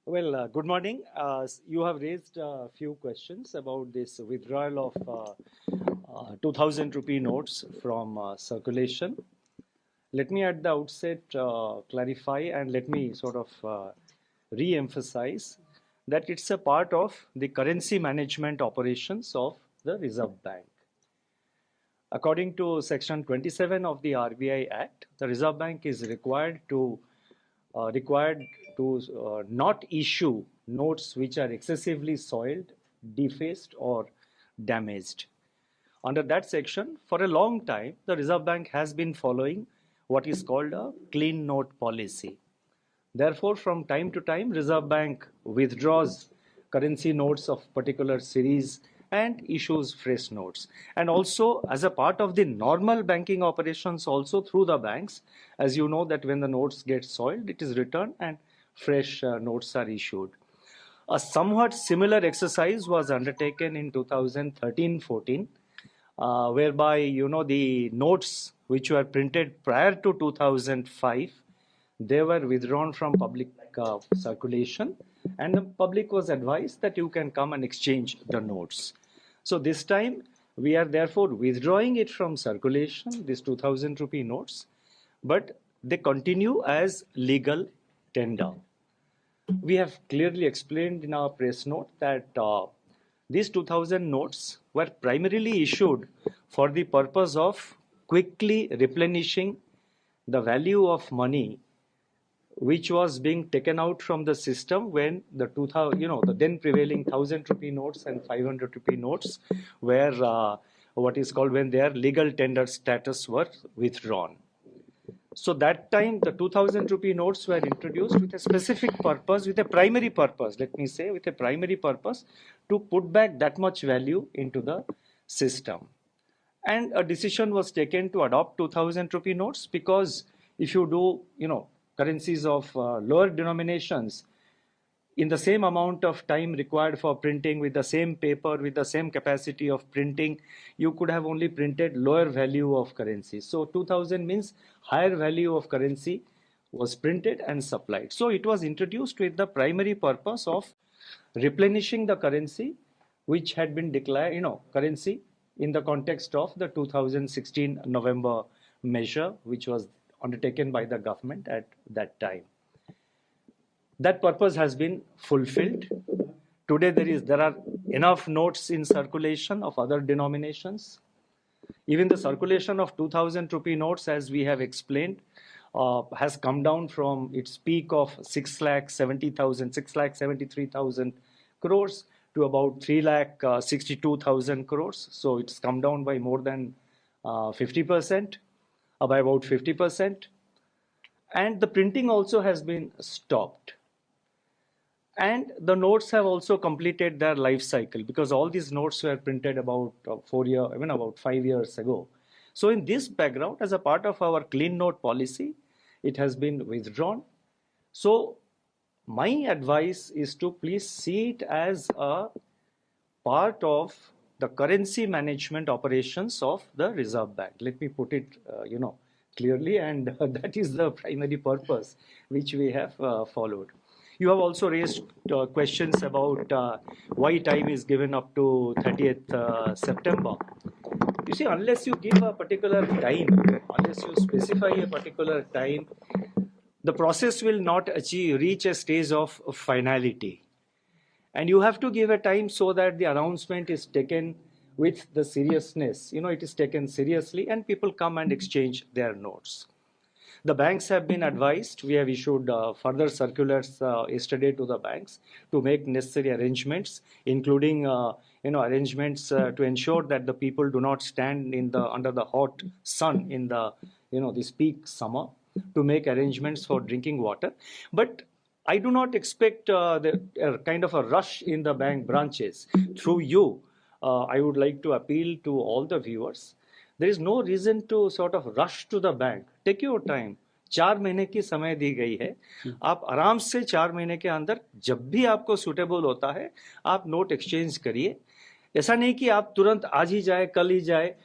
Good morning. You have raised a few questions about this withdrawal of 2000 rupee notes from circulation. Let me at the outset clarify and let me sort of re-emphasize that it's a part of the currency management operations of the Reserve Bank. According to Section 27 of the RBI Act, the Reserve Bank is required to not issue notes which are excessively soiled, defaced, or damaged. Under that section, for a long time, the Reserve Bank has been following what is called a clean note policy. Therefore, from time to time, Reserve Bank withdraws currency notes of particular series and issues fresh notes. And also, as a part of the normal banking operations also through the banks, as you know that when the notes get soiled, it is returned and fresh notes are issued. A somewhat similar exercise was undertaken in 2013-14, whereby, the notes which were printed prior to 2005, they were withdrawn from public circulation, and the public was advised that you can come and exchange the notes. So this time we are therefore withdrawing it from circulation, these 2000 rupee notes, but they continue as legal tender. We have clearly explained in our press note that these 2000 notes were primarily issued for the purpose of quickly replenishing the value of money which was being taken out from the system when the the then prevailing 1000 rupee notes and 500 rupee notes were what is called when their legal tender status were withdrawn. So that time the 2000 rupee notes were introduced with a specific purpose, with a primary purpose, let me say, with a primary purpose to put back that much value into the system. And a decision was taken to adopt 2000 rupee notes because if you do, currencies of lower denominations, in the same amount of time required for printing with the same paper, with the same capacity of printing, you could have only printed lower value of currency. So 2000 means higher value of currency was printed and supplied. So it was introduced with the primary purpose of replenishing the currency which had been declared, currency in the context of the 2016 November measure, which was undertaken by the government at that time. That purpose has been fulfilled. Today there are enough notes in circulation of other denominations. Even the circulation of 2000 rupee notes, as we have explained, has come down from its peak of 6,73,000 crores to about 3,62,000 crores. So it's come down by more than 50%. By about 50%, and the printing also has been stopped, and the notes have also completed their life cycle because all these notes were printed about 5 years ago. So in this background, as a part of our clean note policy, it has been withdrawn. So my advice is to please see it as a part of the currency management operations of the Reserve Bank. Let me put it, clearly, and that is the primary purpose which we have followed. You have also raised questions about why time is given up to 30th September. You see, unless you give a particular time, unless you specify a particular time, the process will not reach a stage of finality. And you have to give a time so that the announcement is taken with the seriousness. It is taken seriously and people come and exchange their notes. The banks have been advised. We have issued further circulars yesterday to the banks to make necessary arrangements, including arrangements to ensure that the people do not stand under the hot sun in this peak summer, to make arrangements for drinking water. But I do not expect kind of a rush in the bank branches. Through you, I would like to appeal to all the viewers. There is no reason to sort of rush to the bank. Take your time. 4 महीने की समय दी गई है. आप आराम से 4 महीने के अंदर जब भी आपको सुटेबल होता है आप नोट एक्सचेंज करिए. ऐसा नहीं कि आप तुरंत आज ही जाए, कल ही जाए.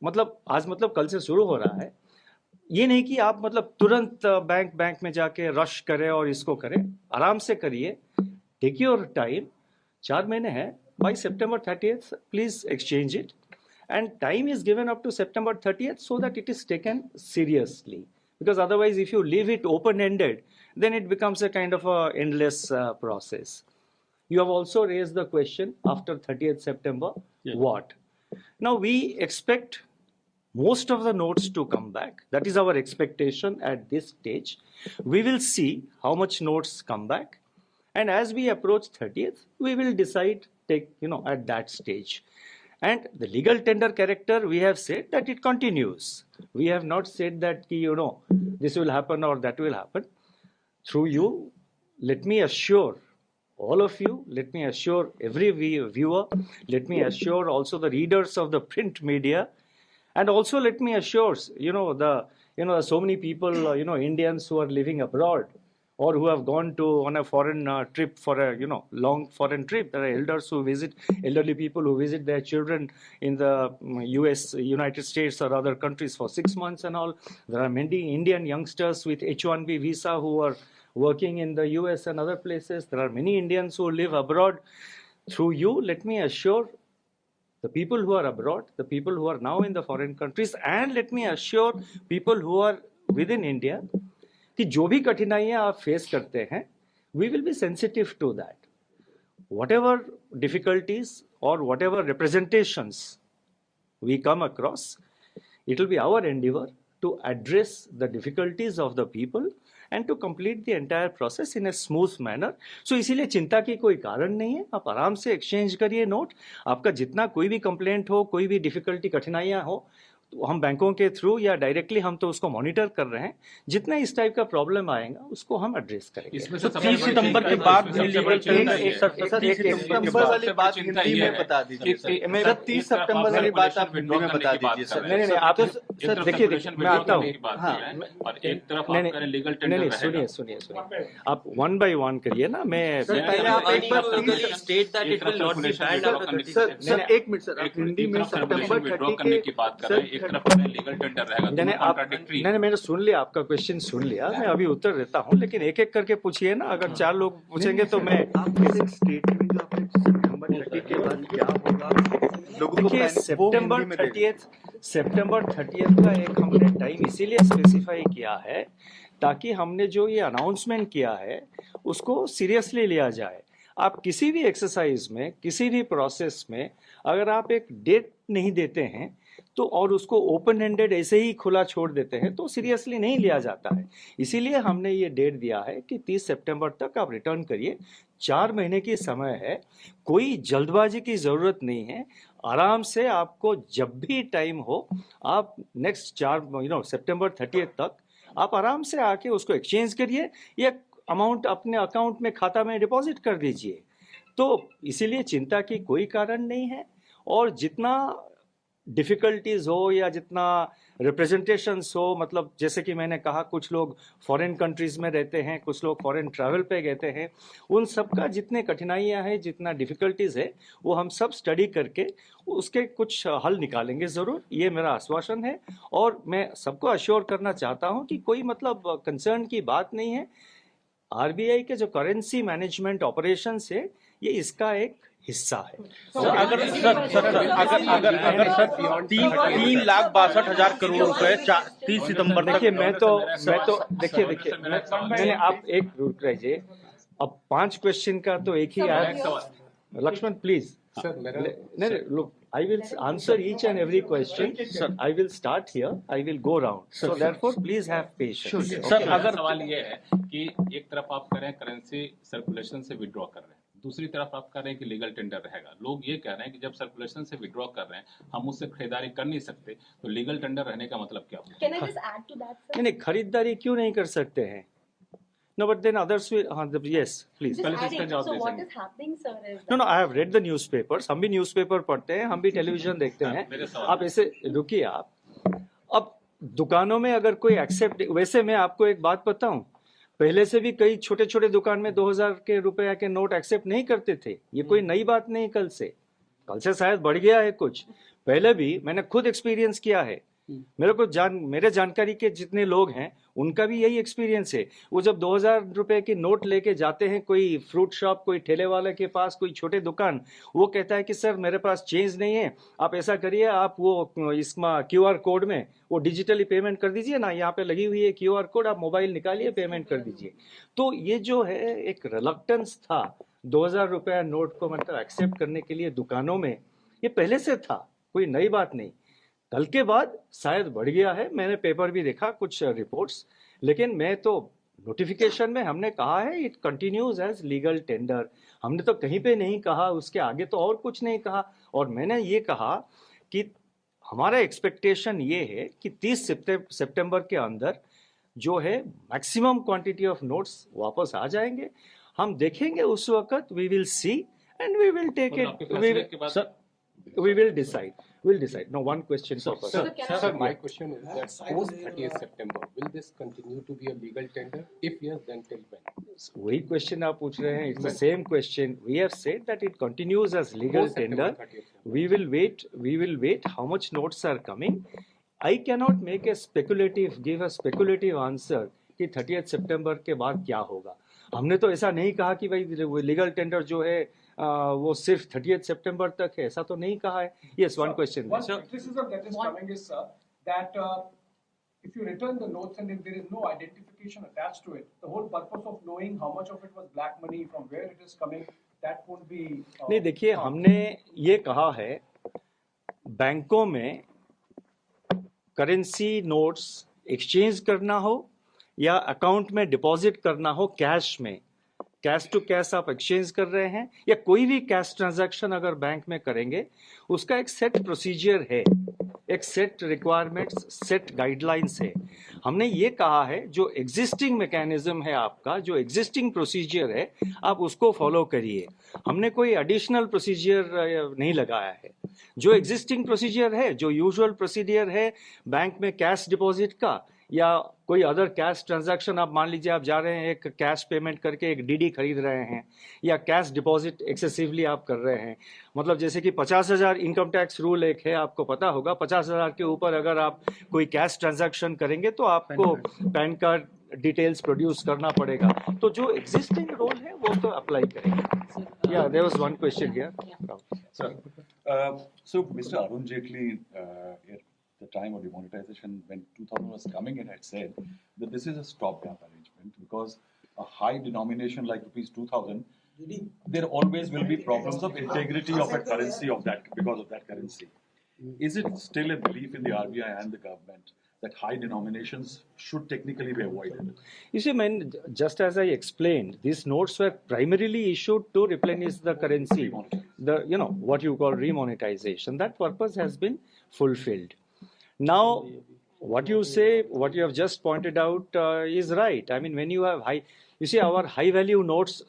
आज कल से शुरू हो रहा है. ये नहीं कि आप मतलब तुरंत बैंक में जाके रश करें और इसको करें, आराम से करिए, टेक योर टाइम, 4 महीने हैं, by September 30th please exchange it, and time is given up to September 30th so that it is taken seriously, because otherwise if you leave it open ended then it becomes a kind of a endless process. You have also raised the question after 30th September, yes. What now we expect most of the notes to come back. That is our expectation at this stage. We will see how much notes come back, and as we approach 30th we will decide, take at that stage. And the legal tender character, we have said that it continues. We have not said that this will happen or that will happen. Through you, let me assure all of you, let me assure every viewer, let me assure also the readers of the print media, and also let me assure so many people, Indians who are living abroad or who have gone on a foreign trip for a long foreign trip. There are elderly people who visit their children in the United States or other countries for 6 months and all. There are many Indian youngsters with H1B visa who are working in the US and other places. There are many Indians who live abroad. Through you, let me assure the people who are abroad, the people who are now in the foreign countries, and let me assure people who are within India, कि जो भी कठिनाइयां आप face करते हैं, we will be sensitive to that. Whatever difficulties or whatever representations we come across, it will be our endeavor to address the difficulties of the people and to complete the entire process in a smooth manner. So इसीलिए चिंता की कोई कारण नहीं है, आप आराम से एक्सचेंज करिए नोट. आपका जितना कोई भी कंप्लेंट हो, कोई भी डिफिकल्टी कठिनाइयां हो, तो हम बैंकों के थ्रू या डायरेक्टली हम तो उसको मॉनिटर कर रहे हैं. जितना इस टाइप का प्रॉब्लम आएगा उसको हम एड्रेस करेंगे. इसमें से 30 सितंबर के बाद वाली बात हिंदी में बता दीजिए. मेरा 30 सितंबर वाली बात आप हिंदी में बता दीजिए सर. नहीं आप सर देखिए मैं आता हूँ. और एक तरफ आपका लीगल टेंडर रहेगा. सुनिए आप 1 by 1 करिए ना. मैं पहले आप एक बार state that it will not be banned. Sir एक मिनट सर, आप हिंदी में सितंबर 30 करने की बात कर रहे हैं. एक तरफ लीगल टेंडर रहेगा. नहीं मैंने सुन लिया, आपका क्वेश्चन सुन लिया, मैं अभी उत्तर देता हूँ, लेकिन एक एक करके पूछिए ना. अगर 4 लोग पूछेंगे तो मैं स्टेटमेंट जो आपने सितंबर 30 के बाद क्या होगा लोगों को देखिए. September 30th का एक हमने टाइम इसीलिए स्पेसिफाई किया है ताकि हमने जो ये अनाउंसमेंट किया है उसको सीरियसली लिया जाए. आप किसी भी एक्सरसाइज में, किसी भी प्रोसेस में अगर आप एक डेट नहीं देते हैं तो और उसको ओपन एंडेड ऐसे ही खुला छोड़ देते हैं तो सीरियसली नहीं लिया जाता है. इसीलिए हमने ये डेट दिया है कि 30 सितंबर तक आप रिटर्न करिए. 4 महीने की समय है, कोई जल्दबाजी की जरूरत नहीं है. आराम से आपको जब भी टाइम हो, आप नेक्स्ट 4 सितंबर 30 तक आप आराम से आके उसको एक्सचेंज करिए या अमाउंट अपने अकाउंट में, खाता में डिपॉजिट कर दीजिए. तो इसीलिए चिंता की कोई कारण नहीं है. और जितना डिफिकल्टीज हो या जितना रिप्रेजेंटेशंस हो, मतलब जैसे कि मैंने कहा कुछ लोग फॉरेन कंट्रीज में रहते हैं, कुछ लोग फॉरेन ट्रैवल पे गए हैं, उन सब का जितने कठिनाइयां हैं, जितना डिफिकल्टीज है, वो हम सब स्टडी करके उसके कुछ हल निकालेंगे ज़रूर. ये मेरा आश्वासन है और मैं सबको अश्योर करना चाहता हूँ कि कोई मतलब कंसर्न की बात नहीं है. आरबीआई के जो करेंसी मैनेजमेंट ऑपरेशन है, ये इसका एक हिस्सा है. अगर 3,62,000 करोड़ रुपए 30 सितंबर देखिए मैं तो देखिए मैंने आप एक रुक रहिए. अब 5 क्वेश्चन का तो एक ही आया. लक्ष्मण प्लीज. नहीं look, I will answer each and every question. Sir, I will start here. I will go round. So therefore, please have patience. Sir अगर सवाल ये है कि एक तरफ आप कह रहे हैं करेंसी सर्कुलेशन से विड्रॉ कर रहे हैं, दूसरी तरफ आप कह रहे हैं कि लीगल टेंडर रहेगा. लोग ये कह रहे हैं कि जब सर्कुलेशन से विड्रॉ कर रहे हैं हम उससे खरीदारी कर नहीं सकते, तो लीगल टेंडर रहने का मतलब क्या होगा? Can I just add to that, sir? नहीं खरीदारी क्यों नहीं कर सकते हैं? No, but then others will. Yes, please. Just adding, so what is happening, sir, is that... No, I have read the newspapers. हम भी न्यूज़पेपर पढ़ते हैं, हम भी टेलीविजन देखते हैं. आप ऐसे रुकिए आप. अब दुकानों में अगर कोई एक्सेप्ट, वैसे मैं आपको एक बात बताऊं, पहले से भी कई छोटे छोटे दुकान में 2000 के रुपए के नोट एक्सेप्ट नहीं करते थे. ये कोई नई बात नहीं. कल से शायद बढ़ गया है कुछ. पहले भी मैंने खुद एक्सपीरियंस किया है. मेरे जानकारी के जितने लोग हैं उनका भी यही एक्सपीरियंस है। वो जब 2000 रुपए की नोट लेके जाते हैं कोई फ्रूट शॉप, कोई ठेले वाले के पास, कोई छोटे दुकान, वो कहता है कि सर मेरे पास चेंज नहीं है, आप ऐसा करिए, आप वो इसमें QR कोड में वो डिजिटली पेमेंट कर दीजिए ना, यहाँ पे लगी हुई है QR कोड, आप मोबाइल निकालिए पेमेंट कर दीजिए। तो ये जो है एक रिलक्टेंस था 2000 रुपया नोट को मतलब एक्सेप्ट करने के लिए दुकानों में, ये पहले से था, कोई नई बात नहीं। कल के बाद शायद बढ़ गया है, मैंने पेपर भी देखा कुछ रिपोर्ट्स, लेकिन मैं तो नोटिफिकेशन में हमने कहा है it continues as legal tender, हमने तो कहीं पे नहीं कहा, उसके आगे तो और कुछ नहीं कहा। और मैंने ये कहा कि हमारा एक्सपेक्टेशन ये है कि 30 सितंबर के अंदर जो है मैक्सिमम क्वांटिटी ऑफ नोट्स वापस आ जाएंगे। हम देखेंगे उस वक्त, we will see and we will take it, we will decide. No, one question per person. Sir, my question is that post 30th September, will this continue to be a legal tender? If yes, then till when? वही question आप पूछ रहे हैं, it's the same question. We have said that it continues as legal tender. We will wait how much notes are coming. I cannot give a speculative answer कि 30th September के बाद क्या होगा। हमने तो ऐसा नहीं कहा कि भाई लीगल टेंडर जो है वो सिर्फ 30th सितंबर तक है, ऐसा तो नहीं कहा है। Yes, one question. One criticism that is coming is, sir, that if you return the notes and if there is no identification attached to it, the whole purpose of knowing how much of it was black money, from where it is coming, that won't be. नहीं, देखिए हमने ये कहा है बैंकों में currency notes exchange करना हो या अकाउंट में डिपॉजिट करना हो, कैश में, कैश टू कैश आप एक्सचेंज कर रहे हैं या कोई भी कैश ट्रांजैक्शन अगर बैंक में करेंगे, उसका एक सेट प्रोसीजर है, एक सेट रिक्वायरमेंट्स, सेट गाइडलाइंस है। हमने ये कहा है जो एग्जिस्टिंग मैकेनिज्म है आपका, जो एग्जिस्टिंग प्रोसीजर है, आप उसको फॉलो करिए। हमने कोई एडिशनल प्रोसीजर नहीं लगाया है। जो एग्जिस्टिंग प्रोसीजर है, जो यूजुअल प्रोसीजर है बैंक में कैश डिपॉजिट का या कोई अदर कैश ट्रांजैक्शन, आप मान लीजिए आप जा रहे हैं एक कैश पेमेंट करके एक डीडी खरीद रहे हैं या कैश डिपॉजिट एक्सेसिवली आप कर रहे हैं, मतलब जैसे कि 50,000 इनकम टैक्स रूल एक है, आपको पता होगा, 50,000 के ऊपर अगर आप कोई कैश ट्रांजैक्शन करेंगे तो आपको पैन कार्ड डिटेल्स प्रोड्यूस करना पड़ेगा। तो जो एग्जिस्टिंग रूल है वो तो अप्लाई करेंगे। या there was one question here sir. So Mr. Arun Jaitley at the time of demonetization, when 2000 was coming in, had said that this is a stopgap arrangement because a high denomination like rupees 2000, there always will be problems of integrity of a currency of that because of that currency. Is it still a belief in the RBI and the government that high denominations should technically be avoided? You see, man, just as I explained, these notes were primarily issued to replenish the currency, what you call remonetization. That purpose has been fulfilled. Now, what you say, what you have just pointed out is right. I mean, when you have our high value notes,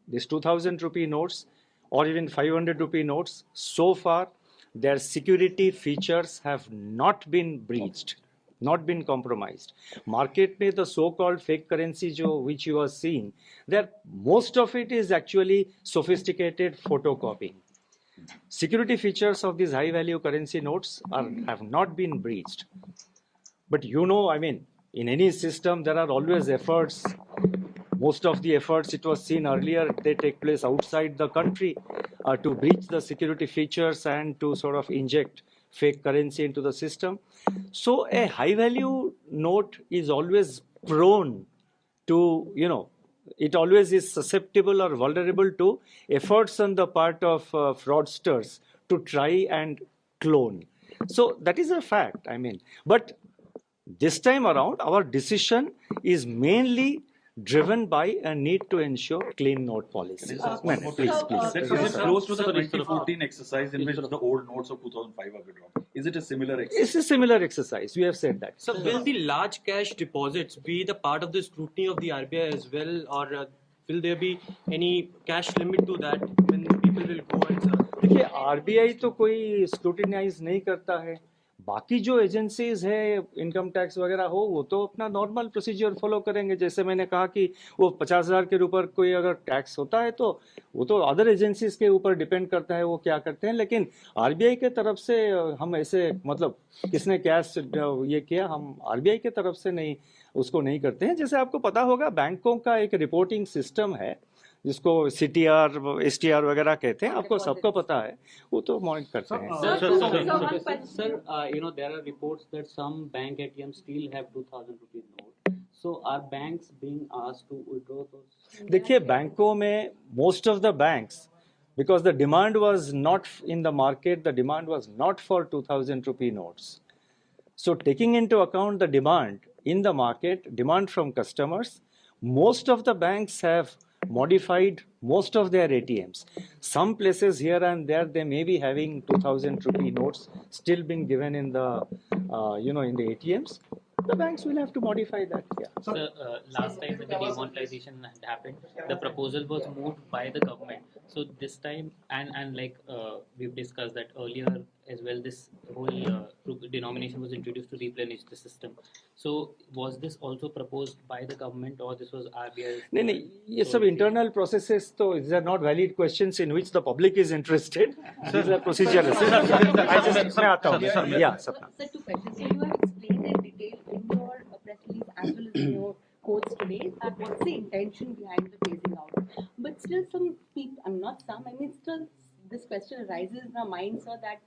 these 2000 rupee notes or even 500 rupee notes, so far their security features have not been breached, not been compromised. Market में the so-called fake currency which you are seeing, most of it is actually sophisticated photocopying. Security features of these high value currency notes have not been breached. But I mean, in any system there are always efforts. Most of the efforts, it was seen earlier, they take place outside the country to breach the security features and to sort of inject fake currency into the system. So a high value note is always prone to, it always is susceptible or vulnerable to efforts on the part of fraudsters to try and clone. So that is a fact, I mean. But this time around, our decision is mainly driven by a need to ensure clean note policy. Please. This is close to the 2014 exercise in which the old notes of 2005 are withdrawn. Is it a similar exercise? It's a similar exercise. We have said that. So will the large cash deposits be the part of the scrutiny of the RBI as well, or will there be any cash limit to that when people will go and देखिए RBI तो कोई scrutinize नहीं करता है, बाकी जो agencies है income tax वगैरह हो वो तो अपना नॉर्मल प्रोसीजर फॉलो करेंगे। जैसे मैंने कहा कि वो 50,000 के ऊपर कोई अगर टैक्स होता है तो वो तो अदर एजेंसीज के ऊपर डिपेंड करता है वो क्या करते हैं। लेकिन आरबीआई के तरफ से हम ऐसे मतलब किसने कैश ये किया, हम आरबीआई के तरफ से नहीं उसको नहीं करते हैं। जैसे आपको पता होगा बैंकों का एक रिपोर्टिंग सिस्टम है जिसको सीटीआर एसटीआर वगैरह कहते हैं, आपको सबको पता है, वो तो मॉनिटर करते हैं। Sir, there are reports that some bank ATMs still have 2,000 rupees note. So are banks being asked to withdraw those? देखिए बैंकों में most of the banks, because the demand was not in the market, the demand was not for 2,000 rupee notes. So taking into account the demand in the market, demand from customers, most of the banks have modified most of their ATMs. Some places here and there they may be having 2,000 rupee notes still being given in the in the ATMs. The banks will have to modify that. Yeah. So last time when the demonetization had happened, the proposal was moved by the government. So this time, and like we've discussed that earlier as well, this whole denomination was introduced to replenish the system. So was this also proposed by the government or this was RBI? नहीं, ये सब internal processes तो these are not valid questions in which the public is interested. These are procedural. मैं आता हूँ. Yeah, Sapna. Sir, two questions. So you have explained in detail in your press release as well as in your quotes today that what's the intention behind the phasing out. But still some people, not some, I mean still this question arises in our mind, sir, that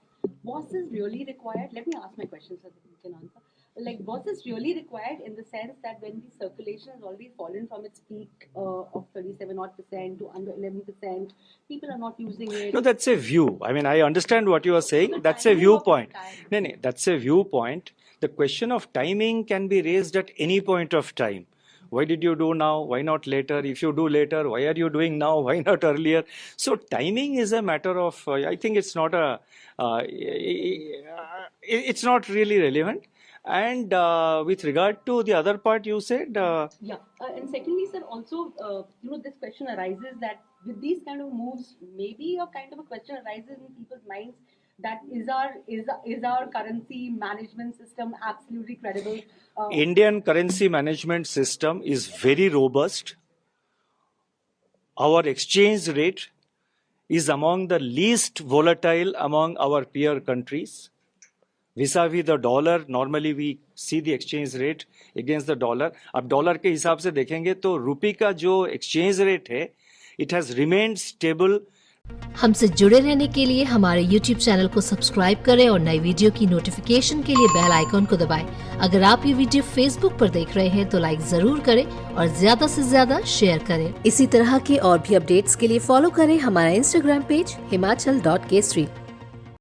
was this really required? Let me ask my question so that you can answer. Like, was this really required in the sense that when the circulation has already fallen from its peak of 37% to under 11%, people are not using it? No, that's a view. I mean, I understand what you are saying. That's a viewpoint. No, that's a viewpoint. The question of timing can be raised at any point of time. Why did you do now? Why not later? If you do later, why are you doing now? Why not earlier? So timing is a matter of, I think it's not it's not really relevant. And with regard to the other part you said. And secondly, sir, also, this question arises that with these kind of moves, maybe a kind of a question arises in people's minds that is our currency management system absolutely credible? Indian currency management system is very robust. Our exchange rate is among the least volatile among our peer countries. Vis-a-vis the dollar, normally we see the exchange rate against the dollar. अब dollar के हिसाब से देखेंगे तो रुपये का जो exchange rate है, it has remained stable. हमसे जुड़े रहने के लिए हमारे YouTube चैनल को सब्सक्राइब करें और नई वीडियो की नोटिफिकेशन के लिए बेल आइकॉन को दबाएं। अगर आप ये वीडियो Facebook पर देख रहे हैं तो लाइक जरूर करें और ज्यादा से ज्यादा शेयर करें। इसी तरह के और भी अपडेट्स के लिए फॉलो करें हमारा Instagram पेज himachal.kesari।